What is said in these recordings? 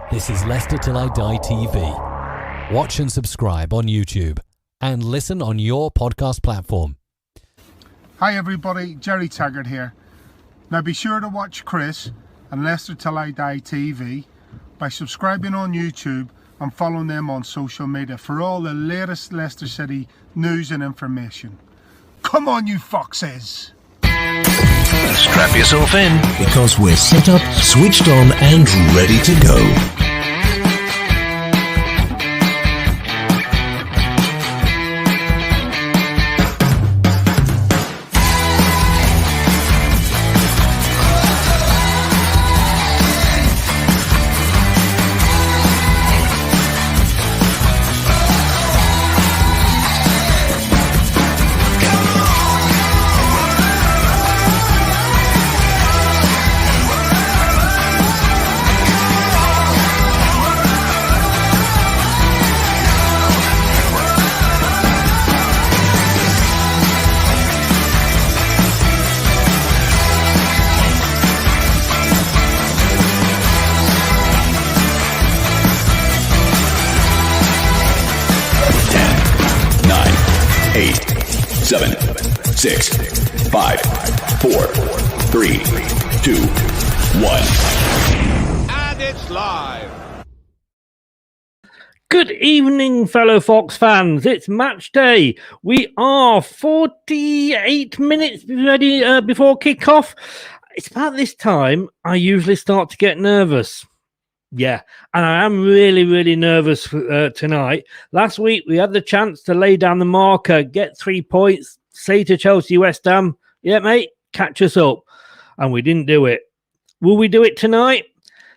This is Leicester Till I Die TV. Watch and subscribe on YouTube and listen on your podcast platform. Hi everybody, Jerry Taggart here. Now be sure to watch Chris and Leicester Till I Die TV by subscribing on YouTube and following them on social media for all the latest Leicester City news and information. Come on you foxes! Strap yourself in, because we're set up, switched on and ready to go. Seven, 6, 5, 4, 3, 2, 1. And it's live. Good evening, fellow Fox fans. It's match day. We are 48 minutes ready before kick-off. It's about this time I usually start to get nervous. Yeah, and I am really, really nervous for, tonight. Last week, we had the chance to lay down the marker, get 3 points, say to Chelsea, West Ham, yeah, mate, catch us up. And we didn't do it. Will we do it tonight?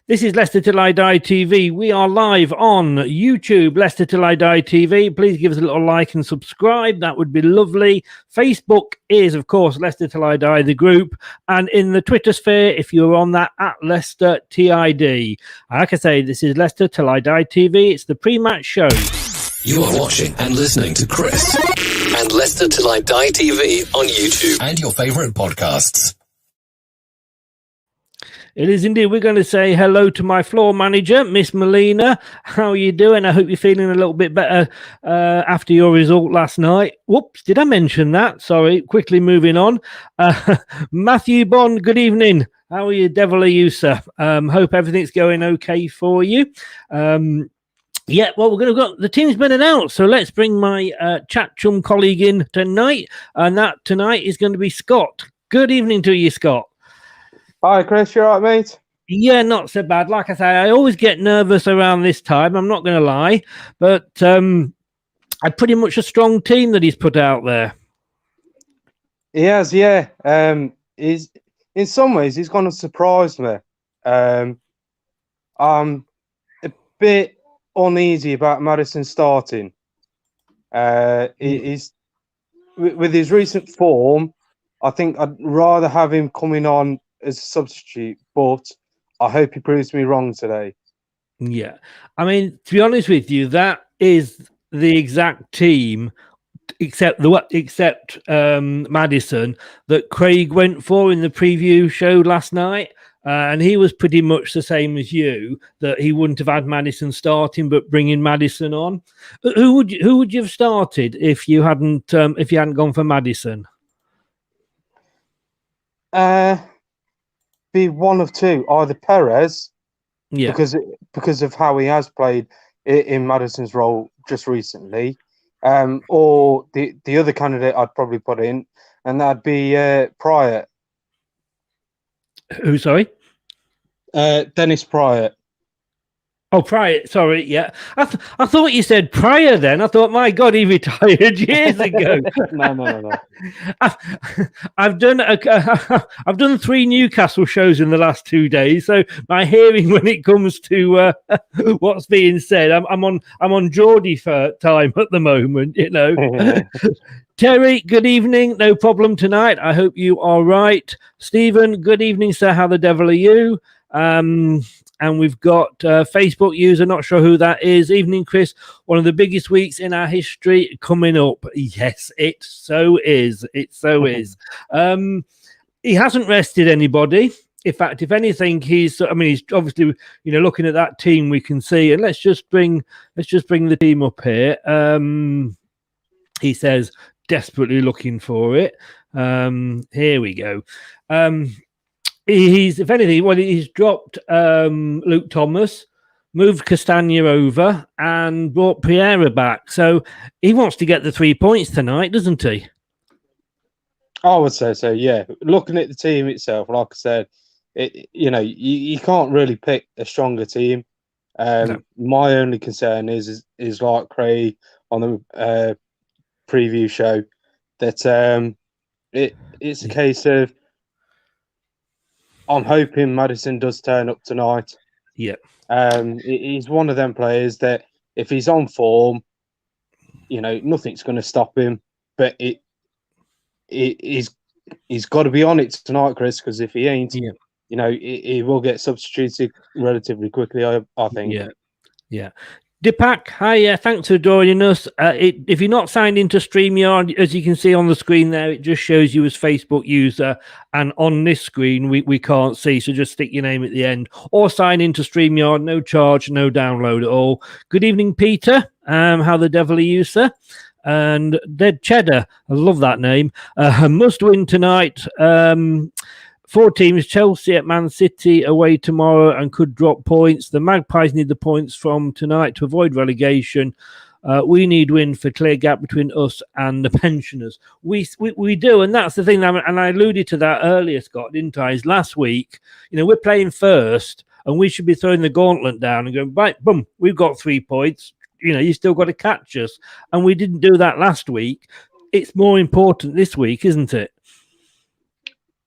This is Leicester Till I Die TV. We are live on YouTube, Leicester Till I Die TV. Please give us a little like and subscribe. That would be lovely. Facebook is, of course, Leicester Till I Die, the group. And in the Twitter sphere, if you're on that, at Leicester TID. Like I say, this is Leicester Till I Die TV. It's the pre-match show. You are watching and listening to Chris and Leicester Till I Die TV on YouTube and your favourite podcasts. It is indeed. We're going to say hello to my floor manager, Miss Melina. How are you doing? I hope you're feeling a little bit better after your result last night. Whoops, did I mention that? Sorry, quickly moving on. Matthew Bond, good evening. How are you, devil are you, sir? Hope everything's going okay for you. Yeah, well, we're going to go. The team's been announced, so let's bring my chat chum colleague in tonight. And that tonight is going to be Scott. Good evening to you, Scott. Hi, Chris. You all right, mate? Yeah, not so bad. Like I say, I always get nervous around this time. I'm not going to lie. But I pretty much a strong team that he's put out there. He has, yeah. He's, in some ways, he's going to surprise me. I'm a bit uneasy about Maddison starting. He's with his recent form, I think I'd rather have him coming on as a substitute, but I hope he proves me wrong today. Yeah. I mean, to be honest with you, that is the exact team, except Maddison, that Craig went for in the preview show last night. And he was pretty much the same as you, that he wouldn't have had Maddison starting, but bringing Maddison on. Who would you have started if you hadn't gone for Maddison? Be one of two, either Perez, yeah, because of how he has played in Maddison's role just recently, or the other candidate I'd probably put in, and that'd be Pryor. Who? Sorry, Dennis Pryor. Oh, Pryor. Sorry, yeah. I thought you said Pryor then. I thought, my God, he retired years ago. No. I've done 3 Newcastle shows in the last 2 days, so my hearing when it comes to what's being said, I'm on Geordie for time at the moment, you know. Terry, good evening. No problem tonight. I hope you are right. Stephen, good evening, sir. How the devil are you? And we've got Facebook user, not sure who that is. Evening, Chris. One of the biggest weeks in our history coming up. Yes, it so is. It so is. He hasn't rested anybody. In fact, if anything, he's obviously, looking at that team, we can see, and let's just bring the team up here. He says desperately looking for it. Here we go. He's, if anything, he's dropped Luke Thomas, moved Castagna over, and brought Pereira back. So he wants to get the 3 points tonight, doesn't he? I would say so, yeah. Looking at the team itself, like I said, you can't really pick a stronger team. No. My only concern is like Craig on the preview show, that it's a case of, I'm hoping Maddison does turn up tonight. Yeah. He's one of them players that if he's on form, nothing's going to stop him. But he's got to be on it tonight, Chris, because if he ain't, he will get substituted relatively quickly, I think. Yeah. Deepak, hi, thanks for joining us. If you're not signed into StreamYard, as you can see on the screen there, it just shows you as Facebook user, and on this screen we can't see, so just stick your name at the end or sign into StreamYard, no charge, no download at all. Good evening, Peter. How the devil are you, sir? And Dead Cheddar, I love that name. Must win tonight. 4 teams, Chelsea at Man City away tomorrow and could drop points. The Magpies need the points from tonight to avoid relegation. We need win for clear gap between us and the pensioners. We do, and that's the thing. And I alluded to that earlier, Scott, didn't I? Is last week, we're playing first and we should be throwing the gauntlet down and going, right, boom, we've got 3 points. You still got to catch us. And we didn't do that last week. It's more important this week, isn't it?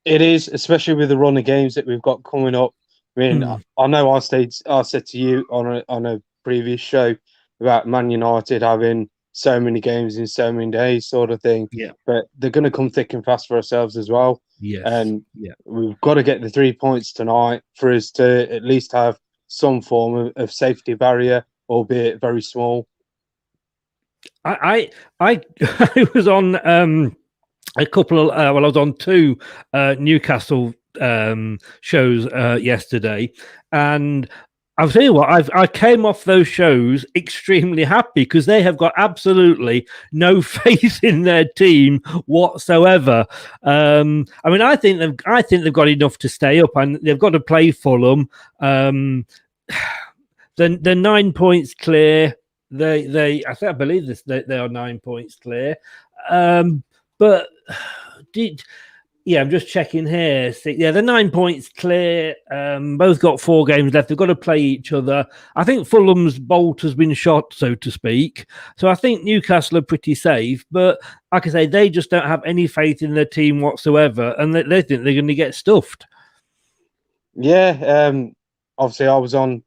It is, especially with the run of games that we've got coming up. I mean, I know I said to you on a previous show about Man United having so many games in so many days, sort of thing. Yeah. But they're going to come thick and fast for ourselves as well. Yes. And we've got to get the 3 points tonight for us to at least have some form of safety barrier, albeit very small. I was on a couple of I was on 2 Newcastle shows yesterday, and I'll tell you what, I came off those shows extremely happy because they have got absolutely no faith in their team whatsoever. I think they've got enough to stay up, and they've got to play Fulham. They're 9 points clear. I believe this. They are 9 points clear. But I'm just checking here. They're 9 points clear. Both got 4 games left. They've got to play each other. I think Fulham's bolt has been shot, so to speak. So I think Newcastle are pretty safe. But like I say, they just don't have any faith in their team whatsoever, and they think they're going to get stuffed. Yeah. Obviously, I was on.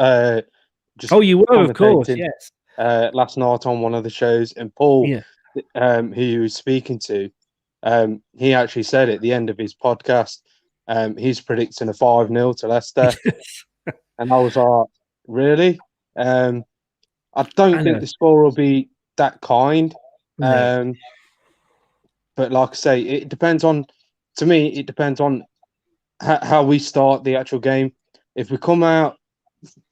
You were, of course, yes. Last night on one of the shows, and Paul, who he was speaking to, he actually said at the end of his podcast, he's predicting a 5-0 to Leicester. And I was like, really? I don't think the score will be that kind. But like I say, it depends on how we start the actual game. If we come out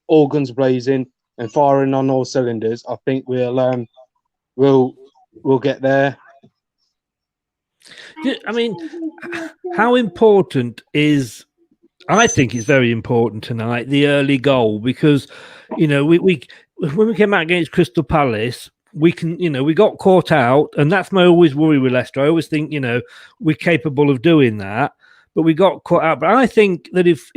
all guns blazing and firing on all cylinders, I think we'll get there. I mean, how important is? I think it's very important tonight, the early goal, because we when we came out against Crystal Palace, we got caught out, and that's my always worry with Leicester. I always think we're capable of doing that, but we got caught out. But I think that if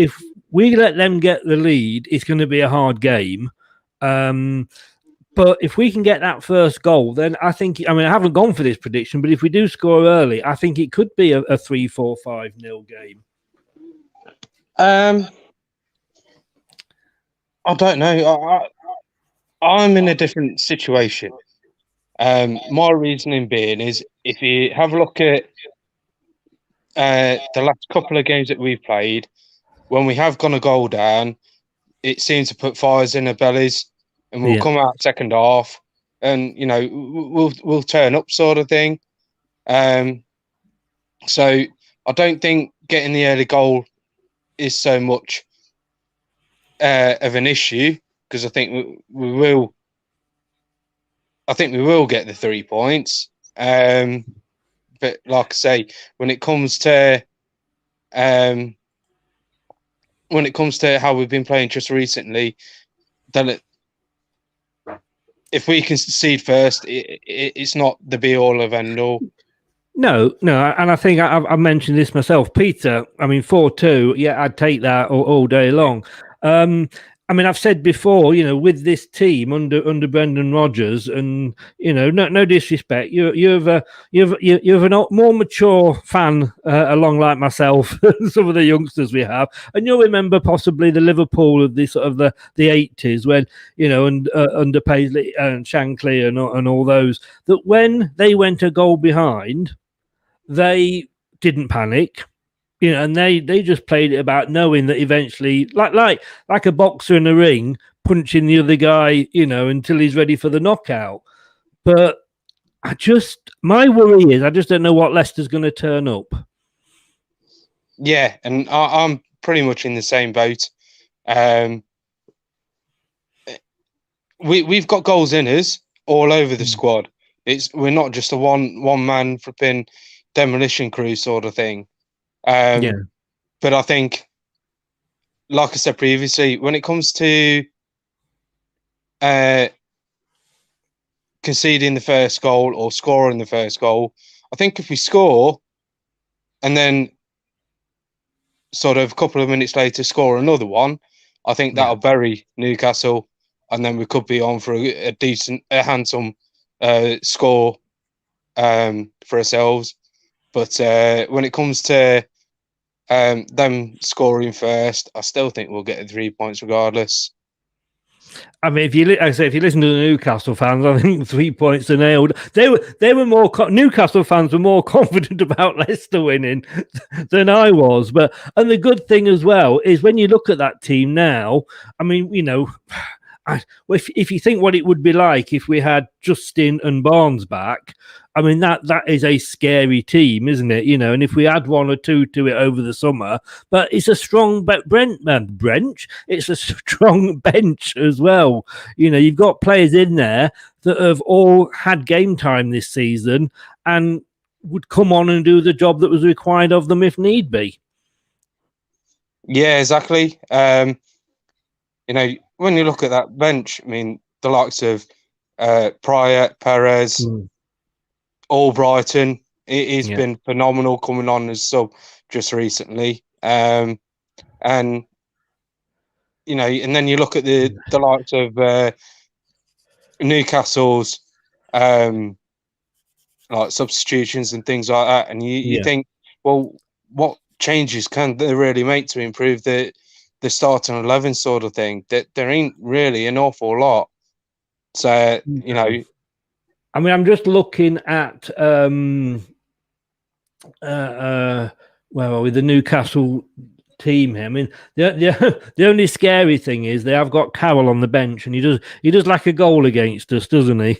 we let them get the lead, it's going to be a hard game. But if we can get that first goal, then I think, I haven't gone for this prediction, but if we do score early, I think it could be a 3-4-5-0 game. I don't know. I'm in a different situation. My reasoning being is, if you have a look at the last couple of games that we've played, when we have gone a goal down, it seems to put fires in our bellies, and we'll come out second half, and we'll turn up, sort of thing. So I don't think getting the early goal is so much of an issue, because I think we will. I think we will get the 3 points. But like I say, when it comes to how we've been playing just recently, then if we concede first, it's not the be all of end all. No, and I think I've mentioned this myself, Peter. I mean, 4-2, yeah, I'd take that all day long. I mean, I've said before, with this team under Brendan Rodgers, and no disrespect, you're a more mature fan along like myself, some of the youngsters we have, and you'll remember possibly the Liverpool of the sort of the 80s when under Paisley and Shankly and all those, that when they went a goal behind, they didn't panic. And they just played it about knowing that eventually, like a boxer in a ring, punching the other guy, until he's ready for the knockout. But my worry is I just don't know what Leicester's going to turn up. Yeah, and I'm pretty much in the same boat. We've got goals in us all over the squad. We're not just a one man flipping demolition crew sort of thing. But I think, like I said previously, when it comes to conceding the first goal or scoring the first goal, I think if we score and then sort of a couple of minutes later score another one, I think that'll bury Newcastle, and then we could be on for a handsome score for ourselves. But when it comes to them scoring first, I still think we'll get the 3 points regardless. I mean, if you listen to the Newcastle fans, I think 3 points are nailed. They were more Newcastle fans were more confident about Leicester winning than I was. And the good thing as well is when you look at that team now, I mean, if you think what it would be like if we had Justin and Barnes back, I mean, that is a scary team, isn't it? And if we add one or two to it over the summer, but it's a strong bench. It's a strong bench as well. You've got players in there that have all had game time this season and would come on and do the job that was required of them if need be. Yeah, exactly. When you look at that bench, I mean, the likes of Pryor, Perez, Albrighton, he's been phenomenal coming on as sub just recently. And then you look at the likes of Newcastle's like substitutions and things like that, and you think, well, what changes can they really make to improve the starting 11 sort of thing? That there ain't really an awful lot. So I mean, I'm just looking at where are we? The Newcastle team here. I mean, the only scary thing is they have got Carroll on the bench, and he does like a goal against us, doesn't he?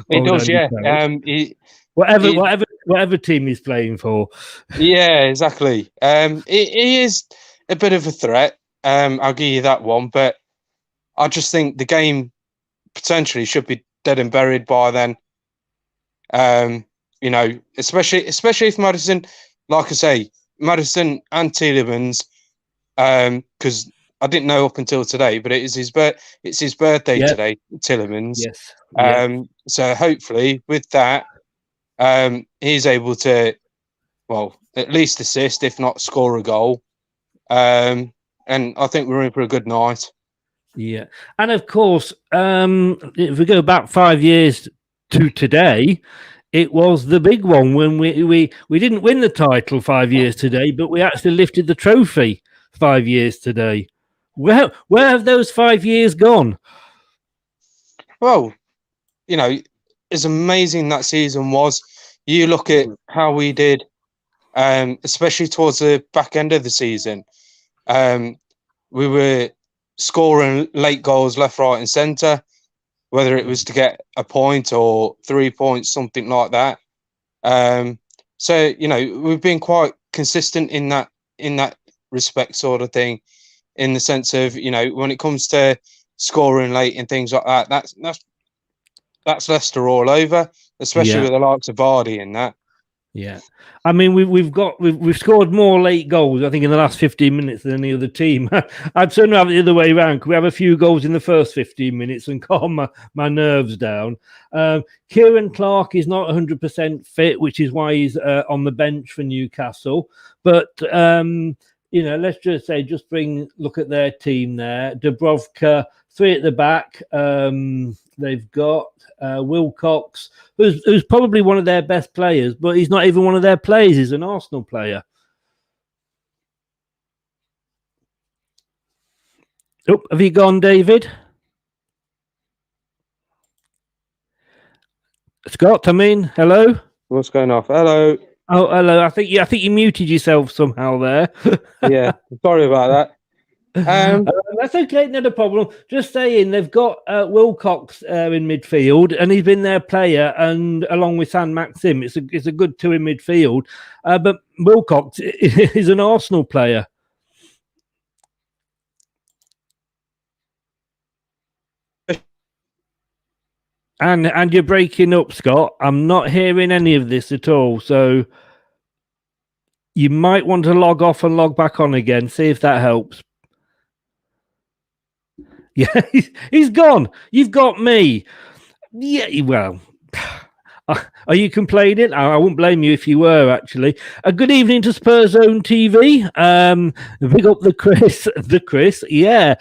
He does, yeah. Whatever team he's playing for. Yeah, exactly. He is a bit of a threat. I'll give you that one, but I just think the game potentially should be dead and buried by then. Especially if Maddison, like I say, Maddison and Tielemans, because I didn't know up until today, but it's his birthday today, Tielemans. Yes. So hopefully with that, he's able to, well, at least assist, if not score a goal. And I think we're in for a good night. Yeah, and of course, if we go back 5 years to today, it was the big one when we didn't win the title 5 years today, but we actually lifted the trophy 5 years today. Where have those 5 years gone? Well, as amazing that season was, you look at how we did, especially towards the back end of the season. We were scoring late goals left, right and centre, whether it was to get a point or 3 points, something like that. So we've been quite consistent in that respect sort of thing, in the sense of, you know, when it comes to scoring late and things like that, that's Leicester all over, especially with the likes of Vardy and that. Yeah, I mean we've scored more late goals, I think, in the last 15 minutes than any other team. I'd certainly have it the other way around. Could we have a few goals in the first 15 minutes and calm my nerves down? Kieran Clark is not 100% fit, which is why he's on the bench for Newcastle. But you know, let's just say, look at their team there. Dubrovka, 3 at the back. They've got Wilcox, who's probably one of their best players, but he's not even one of their players. He's an Arsenal player. Oh, have you gone, David? Scott, hello? What's going off? Hello. Oh, hello. I think you muted yourself somehow there. Yeah, sorry about that. That's okay, not a problem. Just saying, they've got Wilcox in midfield, and he's been their player, and along with San Maxim, it's a good 2 in midfield. But Wilcox is an Arsenal player. And you're breaking up, Scott. I'm not hearing any of this at all, so you might want to log off and log back on again. See if that helps. Yeah, he's gone. You've got me. Yeah, well, are you complaining? I wouldn't blame you if you were, actually. A good evening to Spurs Zone TV. Big up the Chris. Yeah,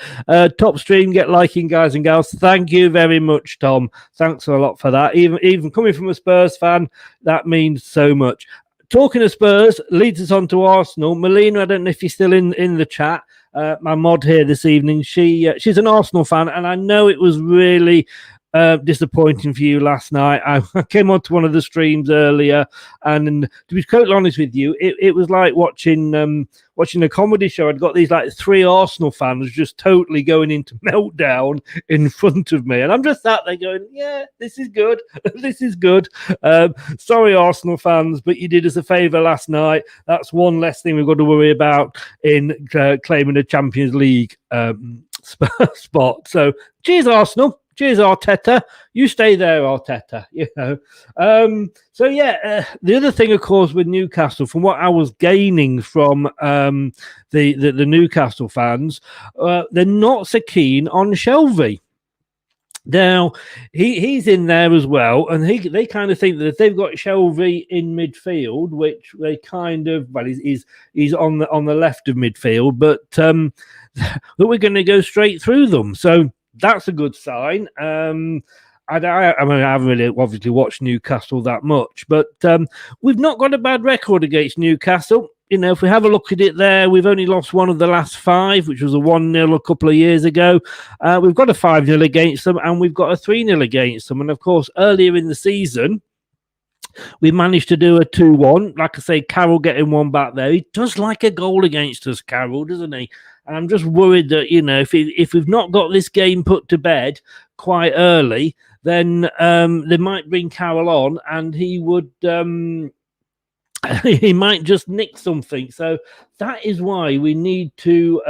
top stream. Get liking, guys and gals. Thank you very much, Tom. Thanks a lot for that. Even coming from a Spurs fan, that means so much. Talking of Spurs, leads us on to Arsenal. Melina, I don't know if you're still in the chat. My mod here this evening, she's an Arsenal fan, and I know it was really disappointing for you last night. I came on to one of the streams earlier, and to be totally honest with you, it was like watching a comedy show. I'd got these like 3 Arsenal fans just totally going into meltdown in front of me, and I'm just sat there going, yeah, this is good. This is good. Sorry, Arsenal fans, but you did us a favour last night. That's one less thing we've got to worry about in claiming a Champions League spot. So cheers, Arsenal. Cheers, Arteta. You stay there, Arteta. You know. So yeah, the other thing, of course, with Newcastle, from what I was gaining from the Newcastle fans, they're not so keen on Shelvey. Now he's in there as well, and they kind of think that if they've got Shelvey in midfield, which they kind of, well, he's on the left of midfield, but that we're going to go straight through them. So that's a good sign. I mean, I haven't really obviously watched Newcastle that much, but we've not got a bad record against Newcastle. You know, if we have a look at it there, we've only lost one of the last 5, which was a 1-0 a couple of years ago. We've got a 5-0 against them, and we've got a 3-0 against them. And of course, earlier in the season, we managed to do a 2-1. Like I say, Carroll getting one back there. He does like a goal against us, Carroll, doesn't he? And I'm just worried that, you know, if we've not got this game put to bed quite early, then they might bring Carroll on, and he would he might just nick something. So that is why we need to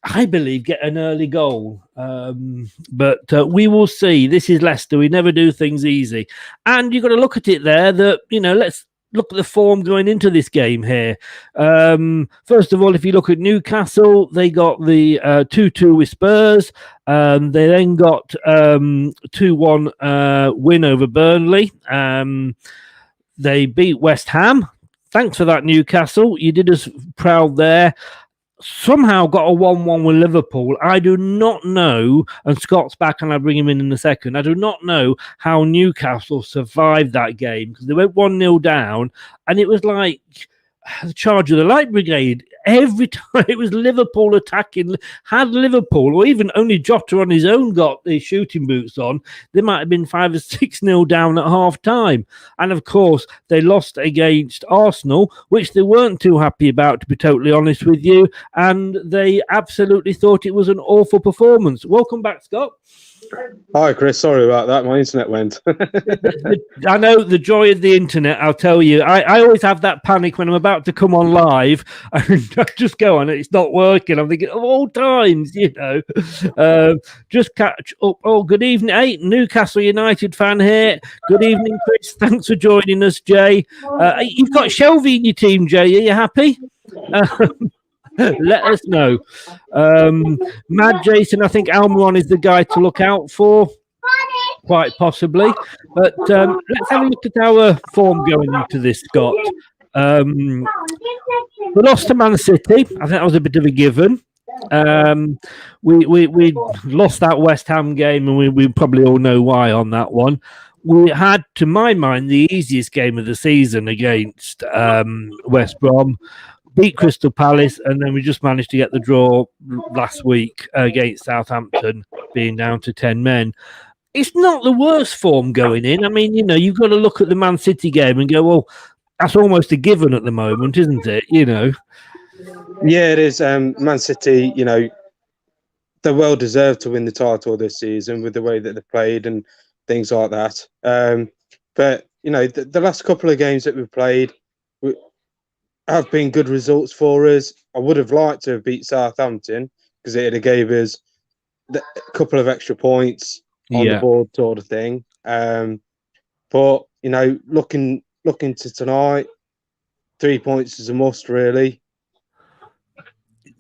I believe, get an early goal. But we will see. This is Leicester. We never do things easy. And you've got to look at it there that, you know, let's look at the form going into this game here. First of all, if you look at Newcastle, they got the 2-2 with Spurs. They then got 2-1 win over Burnley. They beat West Ham. Thanks for that, Newcastle. You did us proud there. Somehow got a 1-1 with Liverpool. I do not know, and Scott's back and I'll bring him in a second. I do not know how Newcastle survived that game, because they went 1-0 down, and it was like the charge of the Light Brigade. Every time it was Liverpool attacking. Had Liverpool, or even only Jota on his own, got the shooting boots on, they might have been 5 or 6-0 down at half time. And of course, they lost against Arsenal, which they weren't too happy about, to be totally honest with you. And they absolutely thought it was an awful performance. Welcome back, Scott. Hi, Chris. Sorry about that. My internet went. I know the joy of the internet. I'll tell you. I always have that panic when I'm about to come on live and I just go on and it's not working. I'm thinking of all times, just catch up. Oh, good evening. Hey, Newcastle United fan here. Good evening, Chris. Thanks for joining us, Jay. You've got Shelby in your team, Jay. Are you happy? Let us know. Mad Jason, I think Almiron is the guy to look out for, quite possibly. But let's have a look at our form going into this, Scott. We lost to Man City. I think that was a bit of a given. We lost that West Ham game, and we probably all know why on that one. We had, to my mind, the easiest game of the season against West Brom. Beat Crystal Palace, and then we just managed to get the draw last week against Southampton, being down to 10 men. It's not the worst form going in. I mean, you've got to look at the Man City game and go, well, that's almost a given at the moment, isn't it? Yeah, it is. Man City, they're well deserved to win the title this season with the way that they played and things like that. But, the last couple of games that we've played, have been good results for us. I would have liked to have beat Southampton because it have gave us a couple of extra points on the board, sort of thing. But looking to tonight, 3 points is a must, really.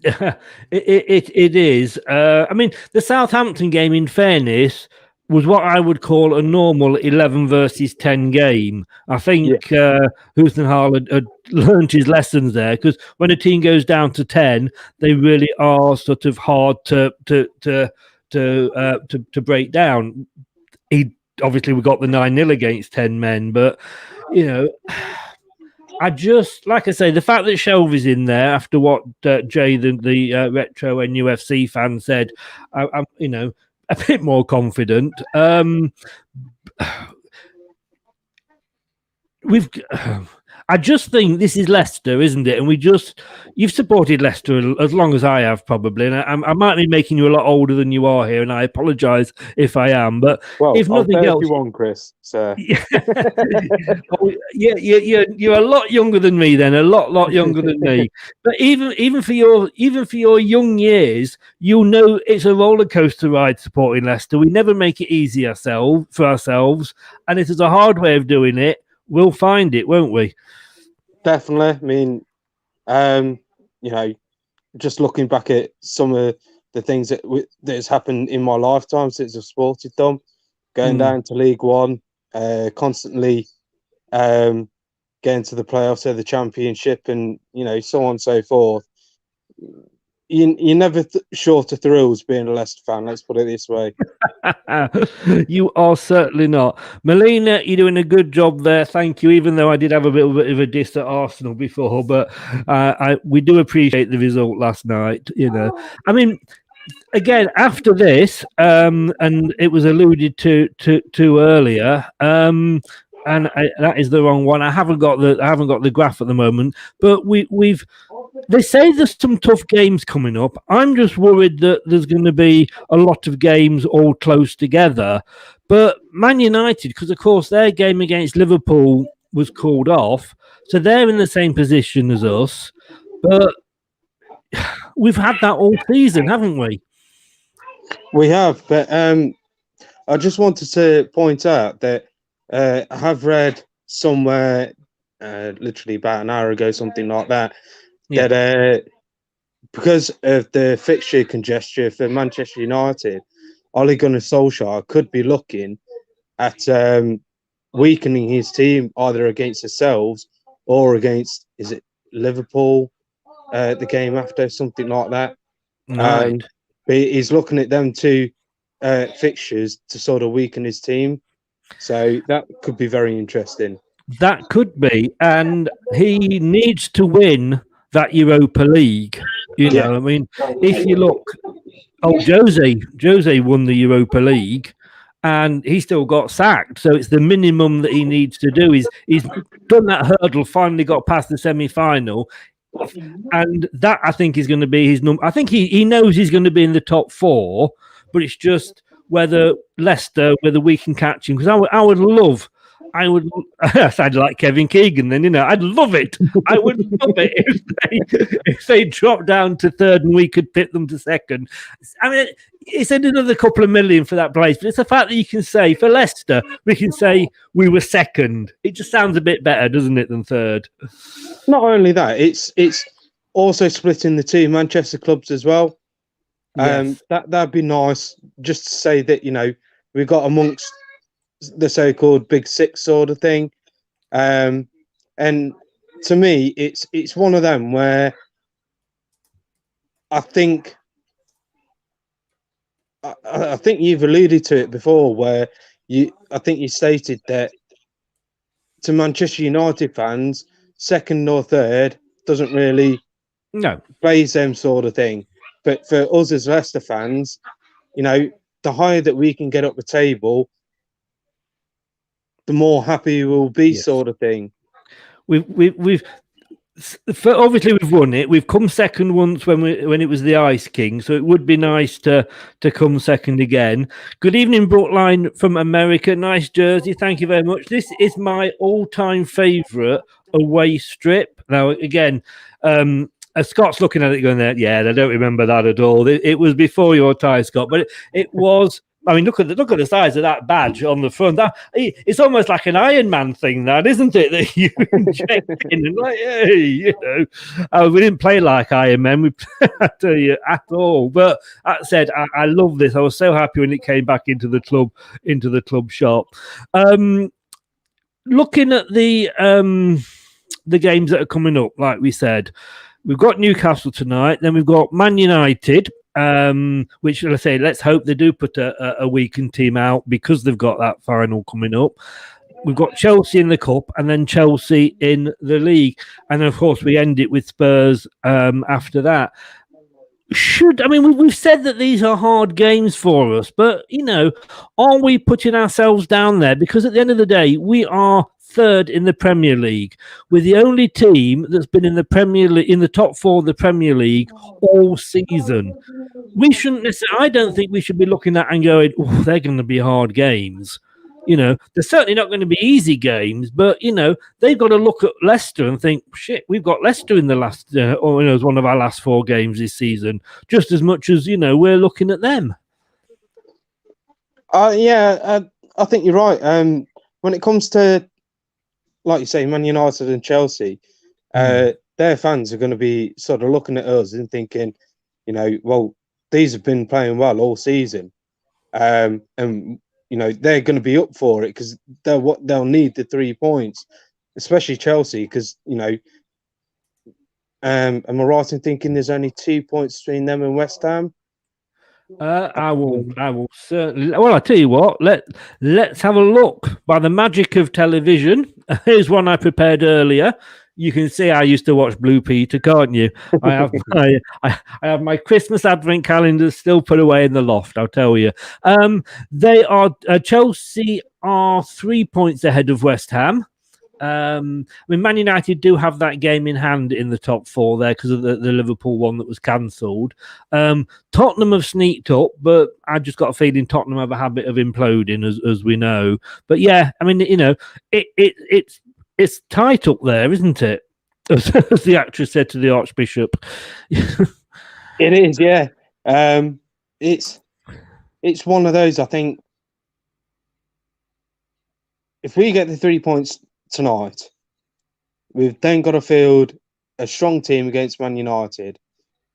It is. I mean, the Southampton game, in fairness, was what I would call a normal 11 versus 10 game. I think Hoosenhall had learned his lessons there, because when a team goes down to 10, they really are sort of hard to break down. We got the 9-0 against 10 men, but I just, like I say, the fact that Shelby's in there after what Jay, the retro NUFC fan, said, I'm a bit more confident. I just think this is Leicester, isn't it? And you've supported Leicester as long as I have, probably. And I might be making you a lot older than you are here, and I apologise if I am. But if nothing else, Chris. So. You're a lot younger than me. Then a lot younger than me. But even for your young years, it's a roller coaster ride supporting Leicester. We never make it easy for ourselves, and if there's a hard way of doing it, we'll find it, won't we? Definitely. I mean, just looking back at some of the things that has happened in my lifetime since I've supported them, going down to League One, constantly getting to the playoffs of the Championship, and so on and so forth. You're never short of thrills being a Leicester fan, let's put it this way. You are certainly not. Melina, you're doing a good job there. Thank you, even though I did have a bit of a diss at Arsenal before, but we do appreciate the result last night. I mean, again, after this, and it was alluded to earlier, and that is the wrong one. I haven't got the graph at the moment, but they say there's some tough games coming up. I'm just worried that there's going to be a lot of games all close together. But Man United, because of course their game against Liverpool was called off, so they're in the same position as us. But we've had that all season, haven't we? We have, but I just wanted to point out that I have read somewhere, literally about an hour ago, something like that, that because of the fixture congestion for Manchester United, Ole Gunnar Solskjaer could be looking at weakening his team either against ourselves or against, is it Liverpool, the game after, something like that. Right. But he's looking at them two fixtures to sort of weaken his team. So that could be very interesting. That could be. And he needs to win that Europa League. I mean, if you look, Jose won the Europa League and he still got sacked. So it's the minimum that he needs to do. He's done that hurdle, finally got past the semi-final. And that, I think, is going to be his number. I think he knows he's going to be in the top four, but it's just whether we can catch him, because I would love. I would. I sounded like Kevin Keegan. Then I'd love it. I would love it if they dropped down to third and we could pit them to second. I mean, it's another couple of million for that place, but it's the fact that you can say for Leicester, we can say we were second. It just sounds a bit better, doesn't it, than third? Not only that, it's also splitting the two Manchester clubs as well. Yes. That'd be nice, just to say that we've got amongst the so-called Big Six sort of thing, and to me, it's one of them where I think you've alluded to it before, where I think you stated that to Manchester United fans, second or third doesn't really phase them sort of thing, but for us as Leicester fans, the higher that we can get up the table, the more happy we'll be, sort of thing. Obviously we've won it. We've come second once when it was the Ice King, so it would be nice to come second again. Good evening, Brookline from America. Nice jersey, thank you very much. This is my all-time favourite away strip. Now again, Scott's looking at it going there. Yeah, I don't remember that at all. It was before your time, Scott, but it was. I mean, look at the size of that badge on the front. It's almost like an Iron Man thing, that isn't it? That you inject in and like, hey, we didn't play like Iron Man, I tell you, at all. But that said, I love this. I was so happy when it came back into the club shop. Looking at the games that are coming up, like we said, we've got Newcastle tonight. Then we've got Man United. Which, let's hope they do put a weakened team out, because they've got that final coming up. We've got Chelsea in the Cup, and then Chelsea in the league, and of course we end it with Spurs after that. We've said that these are hard games for us, but are we putting ourselves down there? Because at the end of the day, we are third in the Premier League. We're the only team that's been in the Premier League, in the top four of the Premier League all season. We shouldn't necessarily. I don't think we should be looking at and going, "Oh, they're going to be hard games." They're certainly not going to be easy games, but they've got to look at Leicester and think, "Shit, we've got Leicester in the last, as one of our last four games this season, just as much as we're looking at them." I think you're right. When it comes to, like you say, Man United and Chelsea, their fans are going to be sort of looking at us and thinking, well, these have been playing well all season, and they're going to be up for it, because they'll need the 3 points, especially Chelsea, because am I right in thinking there's only 2 points between them and West Ham? I will certainly. Well, I tell you what. Let's have a look. By the magic of television, here's one I prepared earlier. You can see I used to watch Blue Peter, can't you? I have I have my Christmas advent calendar still put away in the loft. I'll tell you. They are Chelsea are 3 points ahead of West Ham. Man United do have that game in hand in the top four there, because of the Liverpool one that was cancelled. Tottenham have sneaked up, but I just got a feeling Tottenham have a habit of imploding, as we know. But yeah, it's tight up there, isn't it? As the actress said to the Archbishop. It is, yeah. It's one of those, I think, if we get the 3 points tonight, we've then got to field a strong team against Man United.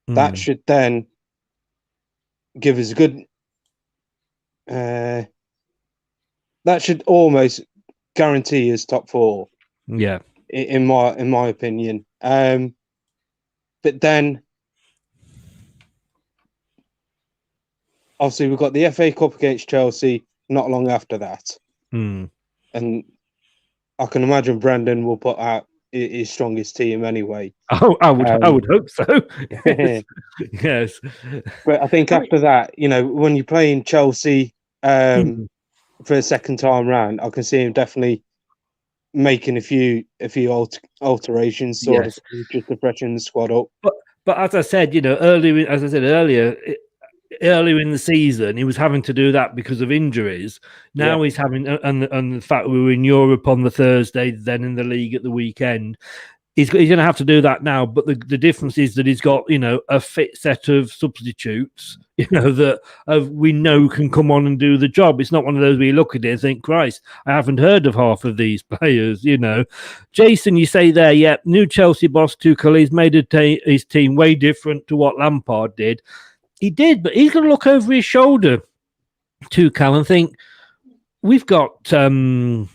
That should then give us a good. That should almost guarantee us top four. Yeah, in my opinion. But then, obviously, we've got the FA Cup against Chelsea not long after that, and I can imagine Brendan will put out his strongest team anyway. Oh, I would hope so. Yes. But I think after that, when you're playing Chelsea for a second time round, I can see him definitely making a few alterations, sort of, just to freshen the squad up. But as I said, earlier, earlier in the season, he was having to do that because of injuries. Now he's having, and the fact we were in Europe on the Thursday, then in the league at the weekend. He's going to have to do that now, but the difference is that he's got, a fit set of substitutes, that we know can come on and do the job. It's not one of those where you look at it and think, Christ, I haven't heard of half of these players, Jason, you say there, new Chelsea boss Tuchel, he's made his team way different to what Lampard did. He did, but he's going to look over his shoulder, Tuchel, and think, we've got a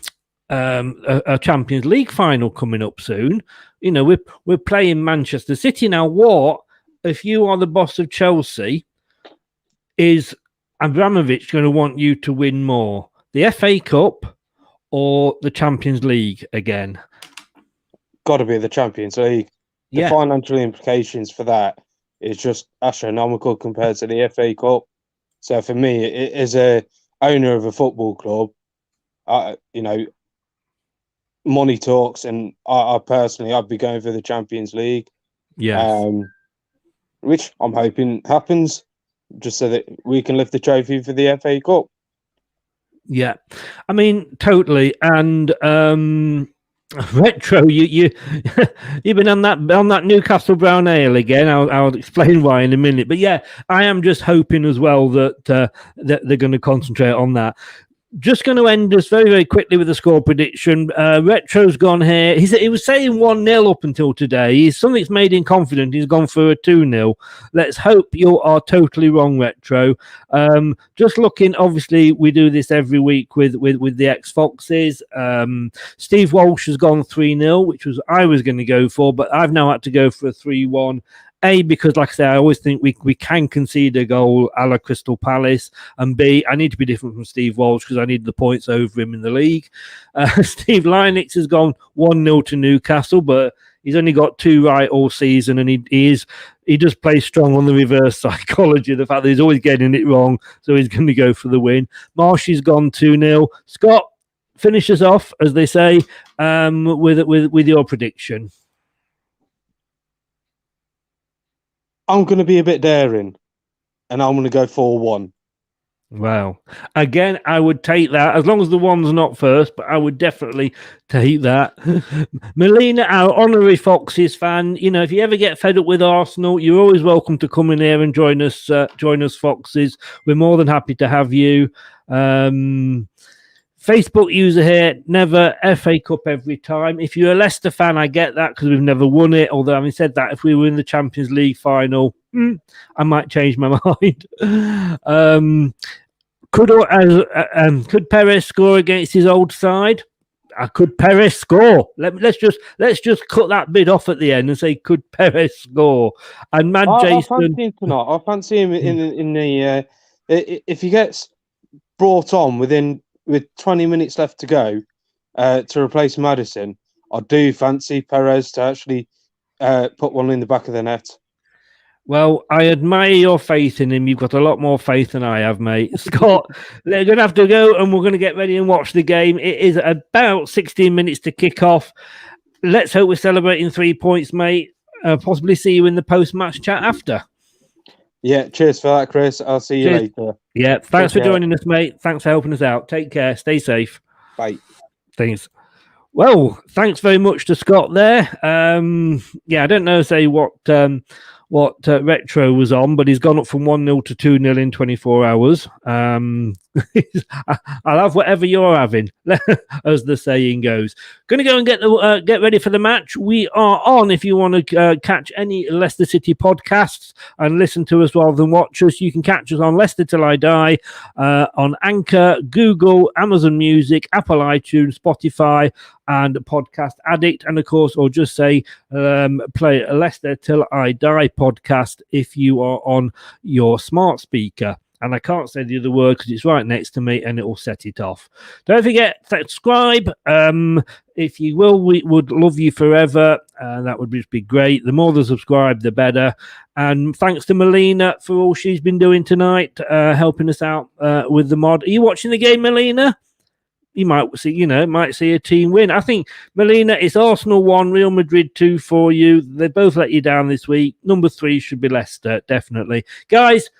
Champions League final coming up soon. We're playing Manchester City now. What if you are the boss of Chelsea? Is Abramovich going to want you to win more, the FA Cup or the Champions League again? Got to be the Champions League. The financial implications for that is just astronomical compared to the FA Cup. So for me, as a owner of a football club, money talks, and I personally, I'd be going for the Champions League. Which I'm hoping happens, just so that we can lift the trophy for the FA Cup. Yeah, I mean, totally. And Retro, you've been on that Newcastle brown ale again. I'll explain why in a minute. But yeah, I am just hoping as well that they're going to concentrate on that. Just going to end us very, very quickly with the score prediction. Retro's gone here. He was saying 1-0 up until today. Something's made him confident. He's gone for a 2-0. Let's hope you are totally wrong, Retro. Just looking, obviously, we do this every week with the X-Foxes. Steve Walsh has gone 3-0, which I was going to go for, but I've now had to go for a 3-1. A, because like I say, I always think we can concede a goal a la Crystal Palace, and B, I need to be different from Steve Walsh because I need the points over him in the league. Steve Linux has gone 1-0 to Newcastle, but he's only got 2 right all season, and he does play strong on the reverse psychology, the fact that he's always getting it wrong, so he's going to go for the win. Marshy's gone 2-0. Scott, finish us off, as they say, with your prediction. I'm going to be a bit daring, and I'm going to go 4-1. Wow. Again, I would take that, as long as the one's not first, but I would definitely take that. Melina, our honorary Foxes fan, if you ever get fed up with Arsenal, you're always welcome to come in here and join us, Foxes. We're more than happy to have you. Facebook user here, never FA Cup every time. If you're a Leicester fan, I get that because we've never won it. Although, having said that, if we were in the Champions League final, I might change my mind. Could Perez score against his old side? Could Perez score? Let's just cut that bit off at the end and say, could Perez score? And Jason, I fancy him in the if he gets brought on with 20 minutes left to go to replace Maddison, I do fancy Perez to actually put one in the back of the net. Well, I admire your faith in him. You've got a lot more faith than I have, mate. Scott, they're going to have to go, and we're going to get ready and watch the game. It is about 16 minutes to kick off. Let's hope we're celebrating 3 points, mate. Possibly see you in the post-match chat after. Yeah, cheers for that, Chris. I'll see you later. Yeah, thanks for joining us, mate. Thanks for helping us out. Take care. Stay safe. Bye. Thanks. Well, thanks very much to Scott there. I don't know, what Retro was on, but he's gone up from 1-0 to 2-0 in 24 hours. I'll have whatever you're having, as the saying goes. Going to go and get ready for the match. We are on, if you want to catch any Leicester City podcasts and listen to us rather than watch us, you can catch us on Leicester Till I Die, on Anchor, Google, Amazon Music, Apple iTunes, Spotify, and Podcast Addict. And of course, or just say, play Leicester Till I Die podcast if you are on your smart speaker. And I can't say the other word because it's right next to me and it will set it off. Don't forget, subscribe. If you will, we would love you forever. That would just be great. The more they subscribe, the better. And thanks to Melina for all she's been doing tonight, helping us out with the mod. Are you watching the game, Melina? You might see a team win. I think, Melina, it's Arsenal 1, Real Madrid 2 for you. They both let you down this week. Number 3 should be Leicester, definitely. Guys,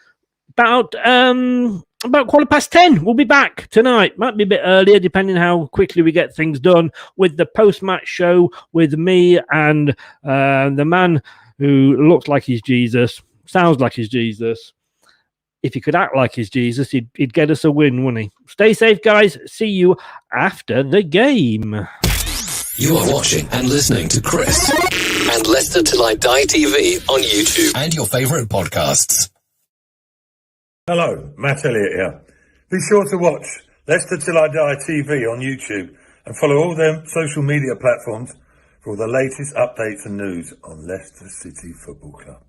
about 10:15. We'll be back tonight. Might be a bit earlier, depending how quickly we get things done, with the post-match show with me and the man who looks like he's Jesus, sounds like he's Jesus. If he could act like he's Jesus, he'd get us a win, wouldn't he? Stay safe, guys. See you after the game. You are watching and listening to Chris and Leicester Till I Die TV on YouTube and your favourite podcasts. Hello, Matt Elliott here. Be sure to watch Leicester Till I Die TV on YouTube and follow all their social media platforms for all the latest updates and news on Leicester City Football Club.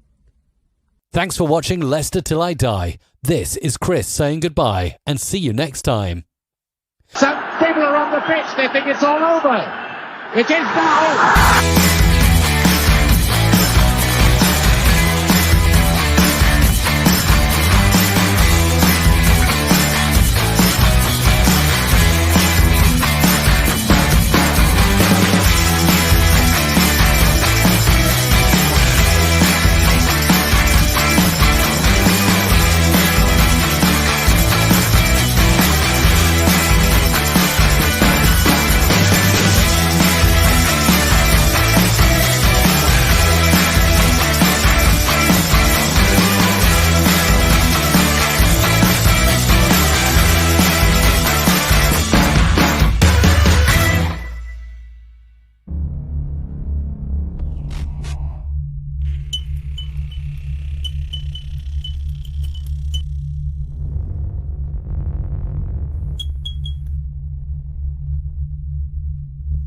Thanks for watching Leicester Till I Die. This is Chris saying goodbye and see you next time. Some people are on the pitch, they think it's all over. It is now.